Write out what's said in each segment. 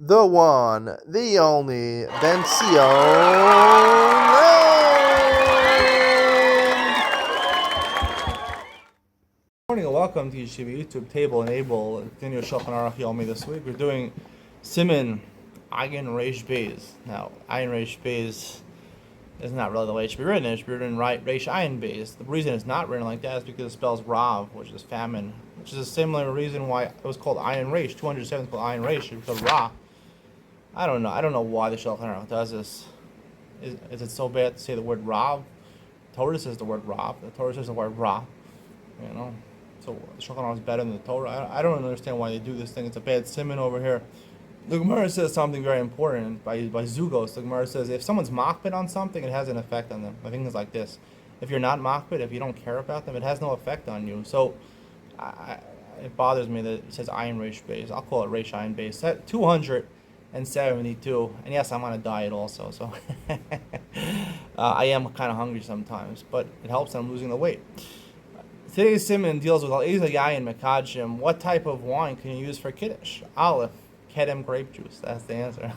the one, the only, Bencio. Good morning and welcome to Yeshiva YouTube Table Enable. Continue Shulchan Aruch Yomi this week. We're doing Siman Ayin Reish Beis. Now, Ayin Reish Beis is not really the way it should be written. It should be written right Reish Ayin Beis. The reason it's not written like that is because it spells Rav, which is famine, which is a similar reason why it was called Ayin Reish. 207 is called Ayin Reish because Ra. I don't know. I don't know why the Shulchan Aruch does this. Is it so bad to say the word Rav? The Torah says the word Rav. The Torah says the word Ra. You know, so the Shulchan Aruch is better than the Torah. I don't understand why they do this thing. It's a bad simon over here. The Gemara says something very important by Zugos. The Gemara says if someone's makbid on something, it has an effect on them. I think it's like this: if you're not makbid, if you don't care about them, it has no effect on you. So it bothers me that it says Ayin Reish Beis. I'll call it Reish Ayin Beis. 272, and yes, I'm on a diet also, so I am kind of hungry sometimes, but it helps that I'm losing the weight. Today's simon deals with al-Eza Yayin Mekadshim. What type of wine can you use for Kiddush? Aleph, Kedem grape juice. That's the answer.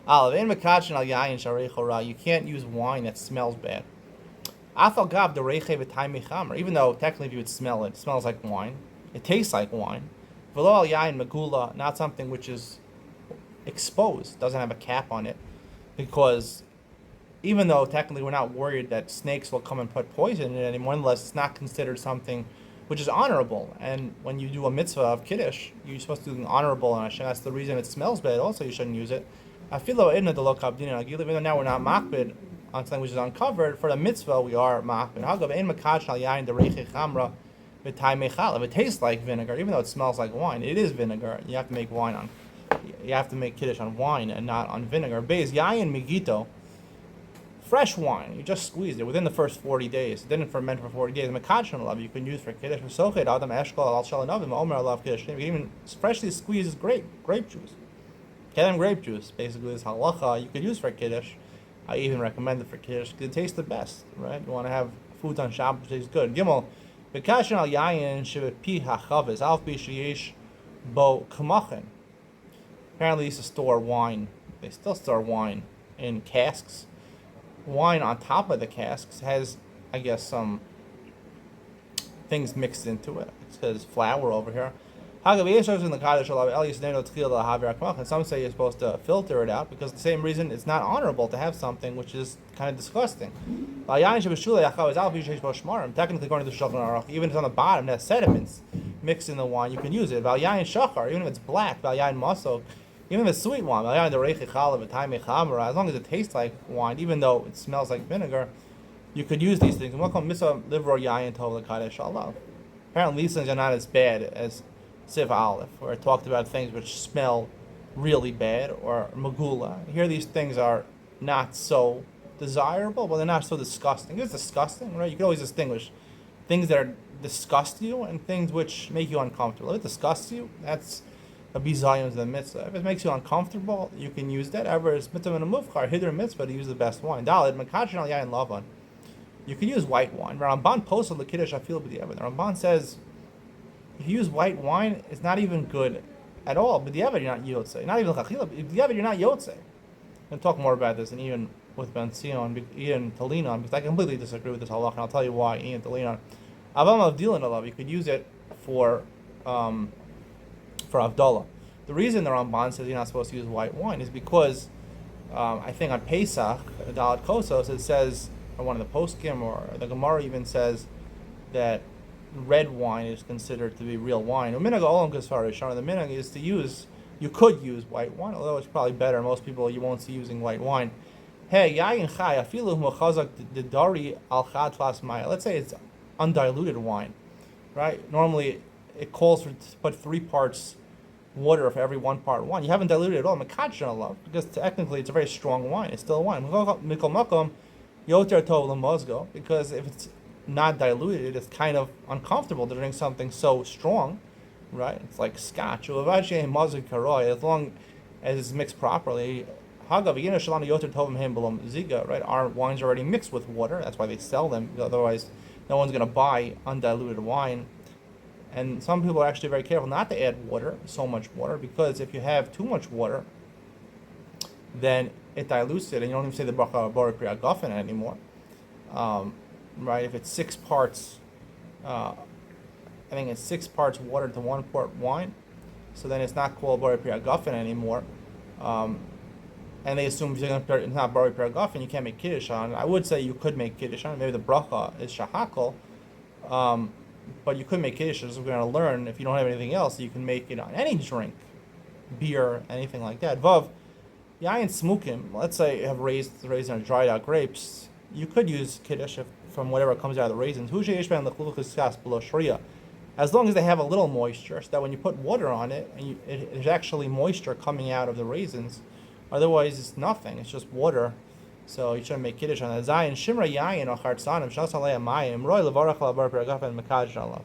Aleph, in Mekadshim al Yayin Shareich Ra. You can't use wine that smells bad. Afal Gav the Reiche v'Tay Mechamer. Even though technically if you would smell it, it smells like wine. It tastes like wine. V'lo al Yayin Megula, not something which is exposed, doesn't have a cap on it, because even though technically we're not worried that snakes will come and put poison in it anymore, nonetheless it's not considered something which is honorable. And when you do a mitzvah of Kiddush, you're supposed to do something honorable, and that's the reason it smells bad. Also, you shouldn't use it. Even though now we're not makbid on something which is uncovered, for the mitzvah we are makbid. If it tastes like vinegar, even though it smells like wine, it is vinegar. You have to make wine on. You have to make Kiddush on wine and not on vinegar. Beis Yayin Migito, fresh wine. You just squeezed it within the first 40 days. It didn't ferment for 40 days. Mekadshim love you can use for Kiddush. Sochet Adam Eshkol Al Shalanavim Omer Allah Kiddush. You can even freshly squeezed grape juice. Kedem grape juice, basically this halacha you could use for Kiddush. I even recommend it for Kiddush because it tastes the best, right? You want to have food on Shabbos which tastes good. Gimel Mekadshim Al Yayin Shevepi HaChavis Alf Bishayesh Bo Kamachin. Apparently, they used to store wine. They still store wine in casks. Wine on top of the casks has, I guess, some things mixed into it. It says flour over here. And some say you're supposed to filter it out because the same reason it's not honorable to have something which is kind of disgusting. Technically, according to the Shulchan Aruch, even if it's on the bottom, it has sediments mixed in the wine, you can use it. Even if it's black, even if it's sweet wine, as long as it tastes like wine, even though it smells like vinegar, you could use these things. Apparently, these things are not as bad as Siv Aleph, where it talked about things which smell really bad, or Magula. Here, these things are not so desirable, but they're not so disgusting. It's disgusting, right? You can always distinguish things that disgust you and things which make you uncomfortable. If it disgusts you, that's a bizayim to the mitzvah. If it makes you uncomfortable, you can use that. Ever it's mitzvah and a mufkar, hidr mitzvah to use the best wine. Dalid mekadshim al yayin lavan. You can use white wine. Ramban posted the kiddush afil b'diavad. Ramban says if you use white wine, it's not even good at all. B'diavad you're not yotze. Not even chachila. B'diavad you're not yotze. I'll talk more about this, and even with Ben Sion, Ian Talinon, because I completely disagree with this halach, and I'll tell you why. Ian Talinon. Avam avdilin alav. You could use it for Avdallah. The reason the Ramban says you're not supposed to use white wine is because I think on Pesach, Dalat Kosos, it says, or one of the poskim, or the Gemara even says that red wine is considered to be real wine. The minhag is to use, you could use white wine, although it's probably better. Most people you won't see using white wine. Hey, yayin chay, afilu machazak dedari al chad tlas maya. Let's say it's undiluted wine, right? Normally it calls for to put 3 parts water for every 1 part wine. You haven't diluted it at all. Mekadshim Allah, because technically it's a very strong wine. It's still a wine. Mikol makom yoter tov lemozgo, because if it's not diluted, it's kind of uncomfortable to drink something so strong, right? It's like scotch. As long as it's mixed properly. Right? Our wine's already mixed with water. That's why they sell them. Otherwise, no one's going to buy undiluted wine. And some people are actually very careful not to add water, so much water, because if you have too much water, then it dilutes it, and you don't even say the bracha Borei Pri Hagafen anymore. Right? If it's 6 parts, I think it's 6 parts water to 1 part wine, so then it's not called Borei Pri Hagafen anymore. And they assume it's not Borei Pri Hagafen, you can't make Kiddush on it. I would say you could make Kiddush on it. Maybe the bracha is Shahakal, but you could make Kiddush. As we're going to learn, if you don't have anything else, you can make it on any drink, beer, anything like that. Vav, Yayin Smukim, let's say you have raised or dried out grapes, you could use Kiddush from whatever comes out of the raisins. As long as they have a little moisture, so that when you put water on it, and there's actually moisture coming out of the raisins. Otherwise, it's nothing. It's just water. So you shouldn't make Kiddush on that. Zayin Shimra Yayin or Chartzanim Shasalei Mayim Roy Levarach Lavar Peragafen Mekaj Shalom.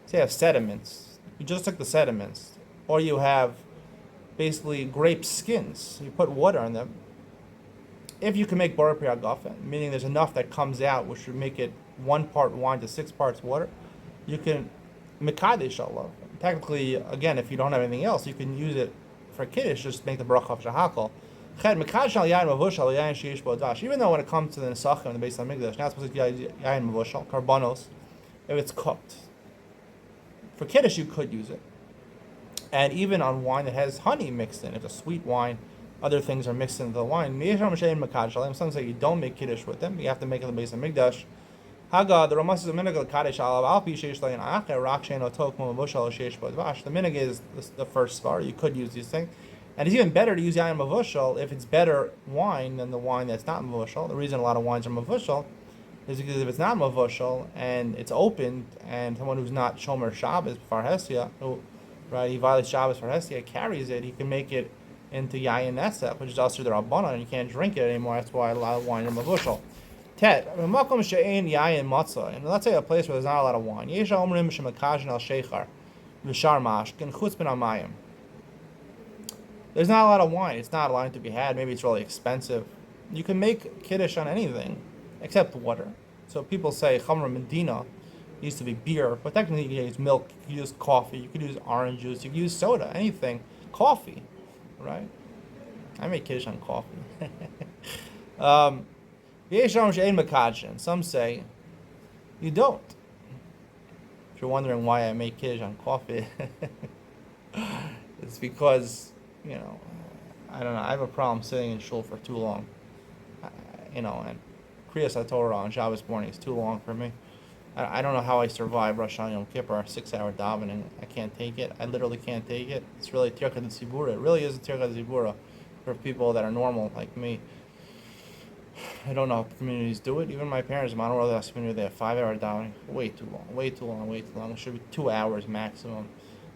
So you have sediments. You just took the sediments, or you have basically grape skins. You put water on them. If you can make Borei Pri Hagafen, meaning there's enough that comes out, which would make it 1 part wine to 6 parts water, you can Mekaj Shalom. Technically, again, if you don't have anything else, you can use it for Kiddush, just make the bracha of Shahakal. Even though when it comes to the Nesachim and the Beis HaMikdash, not supposed to be Yayin Mavushal, Karbanos, if it's cooked. For Kiddush, you could use it. And even on wine that has honey mixed in, if it's a sweet wine, other things are mixed into the wine. Some say you don't make Kiddush with them, you have to make it in the Beis HaMikdash. Haga, the Ramas is a minig of Kaddish alav alpi sheish layin acher rak shein otok mavushal sheish bodvash. The minig is the first svar. You could use these things, and it's even better to use yayin mavushal if it's better wine than the wine that's not mavushal. The reason a lot of wines are mavushal is because if it's not mavushal and it's opened, and someone who's not shomer Shabbos farhesia, right, he violates Shabbos farhesia, carries it, he can make it into yayin nesef, which is also the rabbanon, and you can't drink it anymore. That's why a lot of wine are mavushal. Tet, makom she'ein yayin matzah, and let's say a place where there's not a lot of wine. Yesha omrim shemakajen al sheichar, v'shar mashkin chutz ben amayim. There's not a lot of wine. It's not allowed to be had. Maybe it's really expensive. You can make Kiddush on anything except water. So people say Chamra Medina used to be beer, but technically you can use milk, you can use coffee, you could use orange juice, you can use soda, anything. Coffee, right? I make Kiddush on coffee. Some say you don't. If you're wondering why I make Kiddush on coffee, it's because, I don't know, I have a problem sitting in shul for too long. And Kriyas HaTorah on Shabbos morning is too long for me. I don't know how I survive Rosh Hashanah Yom Kippur, 6-hour davening. I can't take it. I literally can't take it. It's really Tircha D'Tzibura. It really is a Tircha D'Tzibura for people that are normal like me. I don't know how communities do it. Even my parents, in Modern Orthodox community, they have 5-hour davening. Way too long. It should be 2 hours maximum.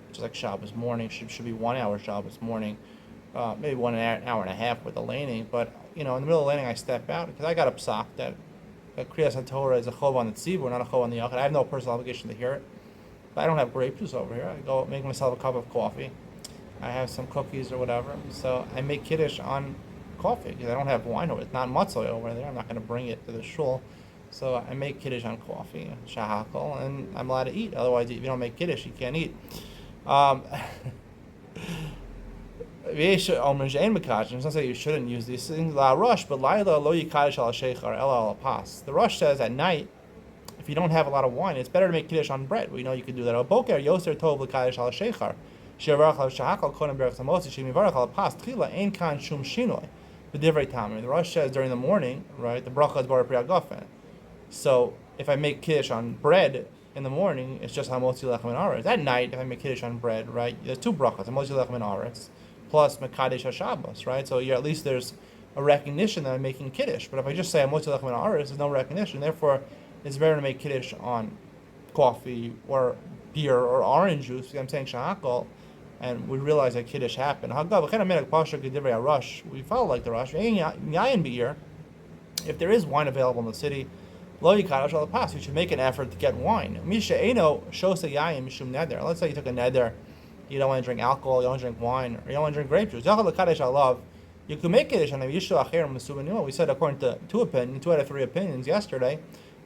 Just like Shabbos morning. Should be 1 hour Shabbos morning. Maybe 1 hour and a half with the laning. But, in the middle of the laning, I step out because I got a psak that Kriyas HaTorah is a chov on the tzibur, not a chov on the yachid. I have no personal obligation to hear it. But I don't have grape juice over here. I go make myself a cup of coffee. I have some cookies or whatever. So I make Kiddush on coffee because I don't have wine over it. It's not matzah over there. I'm not going to bring it to the shul. So I make Kiddush on coffee, shahakal, and I'm allowed to eat. Otherwise, if you don't make Kiddush, you can't eat. Some say you shouldn't use these things. La rush, but laila lo yikadosh al sheichar ela al pas. The rush says at night, if you don't have a lot of wine, it's better to make Kiddush on bread. We know you can do that. Boker yoser tov l'kadosh al sheichar. Shevarach al shahakal konem berach samosi shemivarach al pas tchila ein kan shum shinoi. B'divrei tamim. The rush says during the morning, right? The bracha is Borei Pri Hagafen. So if I make Kiddush on bread in the morning, it's just hamotzi lechem and aretz. At night, if I make Kiddush on bread, right? There's 2 brachas, hamotzi lechem and aretz, plus Mekadesh HaShabbos, right? So at least there's a recognition that I'm making Kiddush. But if I just say hamotzi lechem and aretz, there's no recognition. Therefore, it's better to make Kiddush on coffee or beer or orange juice because I'm saying shahakal, and we realize that Kiddush happened. We follow like the rush. If there is wine available in the city, you should make an effort to get wine. Let's say you took a neder, you don't want to drink alcohol, you don't want to drink wine, or you don't want to drink grape juice. You can make Kiddush on them. We said according to 2 out of 3 opinions yesterday,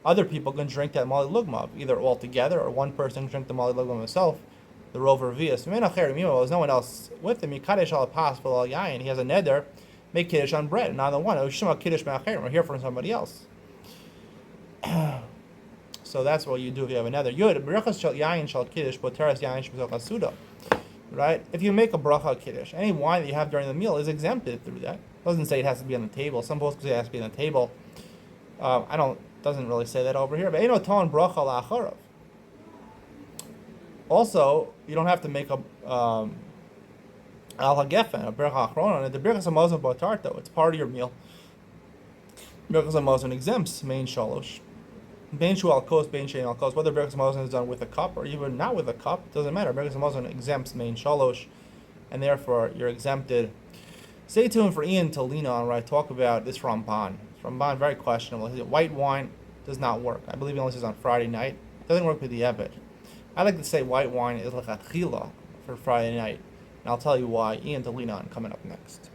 other people can drink that mali lugma, either all together or one person can drink the mali lugma himself, the rover via. So there's no one else with him. He has a neder make kiddush on bread, not on the wine. We're here from somebody else. So that's what you do if you have another. Right? If you make a bracha kiddush, any wine that you have during the meal is exempted through that. It doesn't say it has to be on the table. Some folks say it has to be on the table. Doesn't really say that over here. But ain't ton bracha la'acharav. Also, you don't have to make a al hagefen, a bracha achrona. The bracha hamazon b'tarto. It's part of your meal. Bracha hamazon exempts main shalosh. Bein shu al kos, bein shein al kos. Whether bracha hamazon is done with a cup or even not with a cup, doesn't matter. Bracha hamazon exempts main shalosh, and therefore you're exempted. Stay tuned for Ian to lean on where I talk about this Ramban. Ramban, very questionable. White wine does not work. I believe it only says on Friday night. It doesn't work with the Ebed. I like to say white wine is like a chila for Friday night. And I'll tell you why. Ian to lean on coming up next.